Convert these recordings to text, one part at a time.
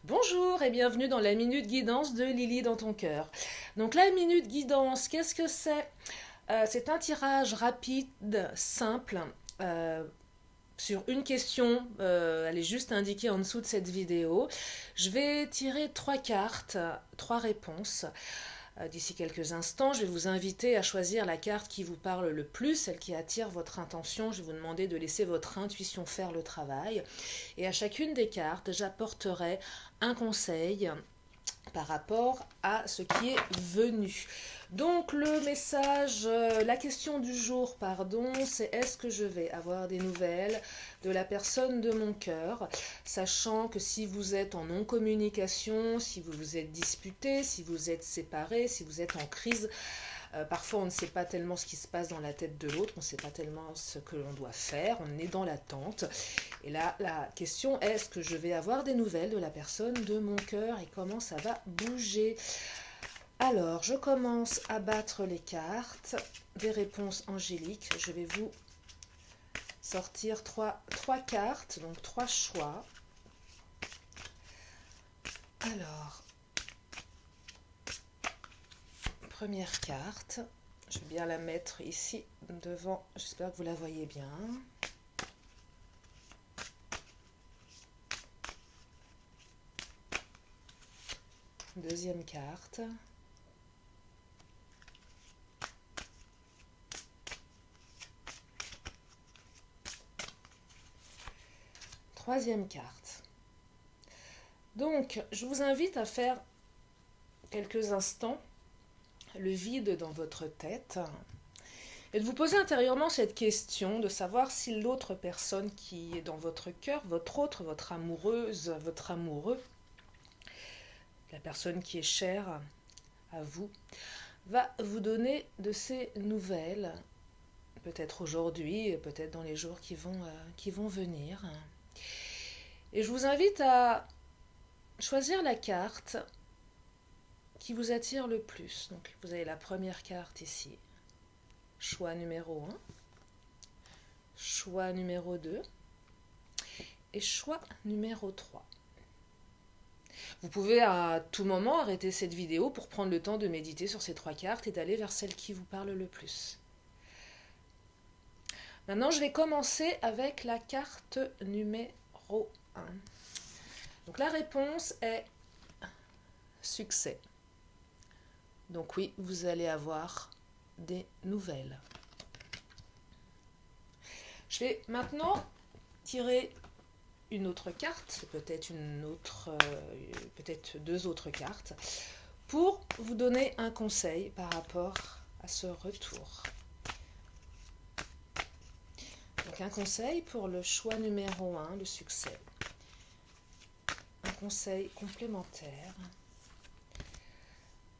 Bonjour et bienvenue dans la Minute Guidance de Lily dans ton cœur. Donc la Minute Guidance, qu'est-ce que c'est? C'est un tirage rapide, simple, euh, sur une question. Elle est juste indiquée en dessous de cette vidéo. Je vais tirer trois cartes, trois réponses. D'ici quelques instants, je vais vous inviter à choisir la carte qui vous parle le plus, celle qui attire votre intention. Je vais vous demander de laisser votre intuition faire le travail. Et à chacune des cartes, j'apporterai un conseil par rapport à ce qui est venu. Donc le message, la question du jour, pardon, c'est est-ce que je vais avoir des nouvelles de la personne de mon cœur, sachant que si vous êtes en non-communication, si vous vous êtes disputé, si vous êtes séparés, si vous êtes en crise, parfois on ne sait pas tellement ce qui se passe dans la tête de l'autre, on ne sait pas tellement ce que l'on doit faire, on est dans l'attente. Et là, la question est, est-ce que je vais avoir des nouvelles de la personne de mon cœur et comment ça va bouger? Alors, je commence à battre les cartes des réponses angéliques. Je vais vous sortir trois cartes, donc trois choix. Alors, première carte, je vais bien la mettre ici devant, j'espère que vous la voyez bien. Deuxième carte. Troisième carte. Donc, je vous invite à faire quelques instants le vide dans votre tête et de vous poser intérieurement cette question de savoir si l'autre personne qui est dans votre cœur, votre amoureuse, votre amoureux, la personne qui est chère à vous, va vous donner de ses nouvelles, peut-être aujourd'hui, peut-être dans les jours qui vont venir. Et je vous invite à choisir la carte qui vous attire le plus. Donc vous avez la première carte ici, choix numéro 1, choix numéro 2 et choix numéro 3. Vous pouvez à tout moment arrêter cette vidéo pour prendre le temps de méditer sur ces trois cartes et d'aller vers celle qui vous parle le plus. Maintenant, je vais commencer avec la carte numéro 1. Donc la réponse est succès. Donc oui, vous allez avoir des nouvelles. Je vais maintenant tirer une autre carte, peut-être peut-être deux autres cartes, pour vous donner un conseil par rapport à ce retour. Donc un conseil pour le choix numéro 1, le succès. Un conseil complémentaire.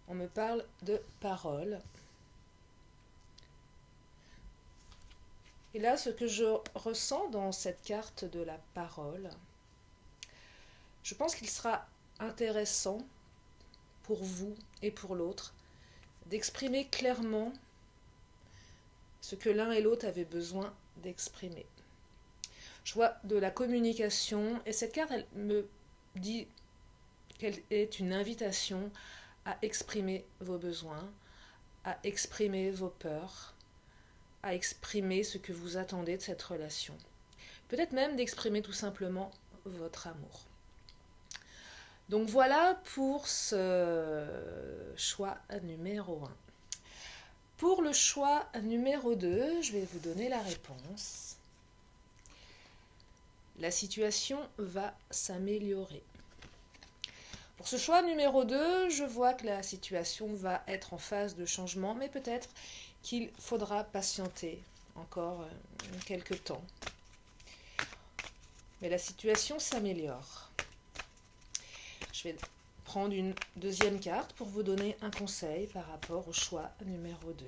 On me parle de parole. Et là, ce que je ressens dans cette carte de la parole, je pense qu'il sera intéressant pour vous et pour l'autre d'exprimer clairement ce que l'un et l'autre avaient besoin d'exprimer. Je vois de la communication et cette carte, elle me dit qu'elle est une invitation à exprimer vos besoins, à exprimer vos peurs, à exprimer ce que vous attendez de cette relation. Peut-être même d'exprimer tout simplement votre amour. Donc voilà pour ce choix numéro 1. Pour le choix numéro 2, je vais vous donner la réponse. La situation va s'améliorer. Pour ce choix numéro 2, je vois que la situation va être en phase de changement, mais peut-être qu'il faudra patienter encore quelques temps. Mais la situation s'améliore. Je vais prendre une deuxième carte pour vous donner un conseil par rapport au choix numéro 2.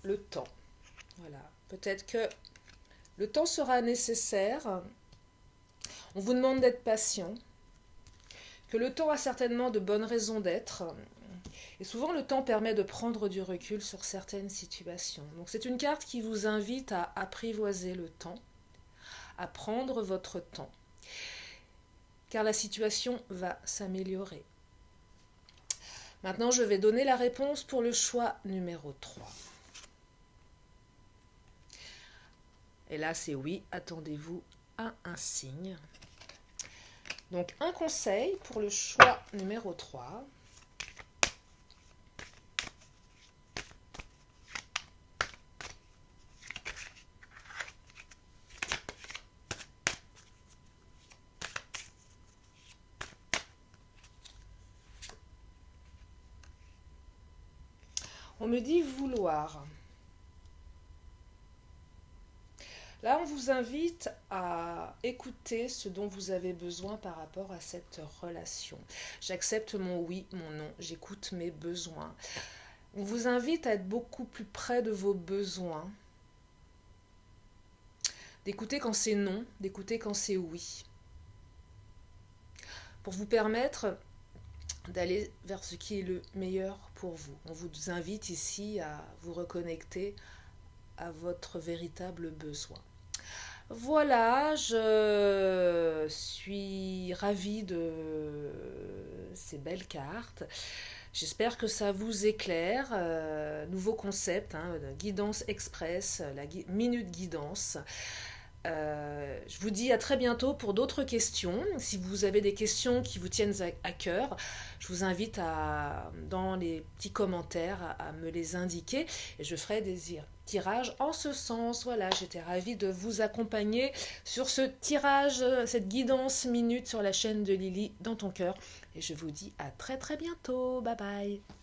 Le temps. Voilà. Peut-être que le temps sera nécessaire. On vous demande d'être patient, que le temps a certainement de bonnes raisons d'être. Et souvent, le temps permet de prendre du recul sur certaines situations. Donc, c'est une carte qui vous invite à apprivoiser le temps, à prendre votre temps, car la situation va s'améliorer. Maintenant, je vais donner la réponse pour le choix numéro 3. Et là, c'est oui, attendez-vous à un signe. Donc, un conseil pour le choix numéro 3. On me dit vouloir. Là, on vous invite à écouter ce dont vous avez besoin par rapport à cette relation. J'accepte mon oui, mon non, j'écoute mes besoins. On vous invite à être beaucoup plus près de vos besoins, d'écouter quand c'est non, d'écouter quand c'est oui, pour vous permettre d'aller vers ce qui est le meilleur pour vous. On vous invite ici à vous reconnecter à votre véritable besoin. Voilà, je suis ravie de ces belles cartes. J'espère que ça vous éclaire. Nouveau concept, guidance express, la minute guidance. Je vous dis à très bientôt pour d'autres questions. Si vous avez des questions qui vous tiennent à cœur, je vous invite dans les petits commentaires à me les indiquer et je ferai des tirages en ce sens. Voilà, j'étais ravie de vous accompagner sur ce tirage, cette guidance minute sur la chaîne de Lily dans ton cœur. Et je vous dis à très très bientôt. Bye bye.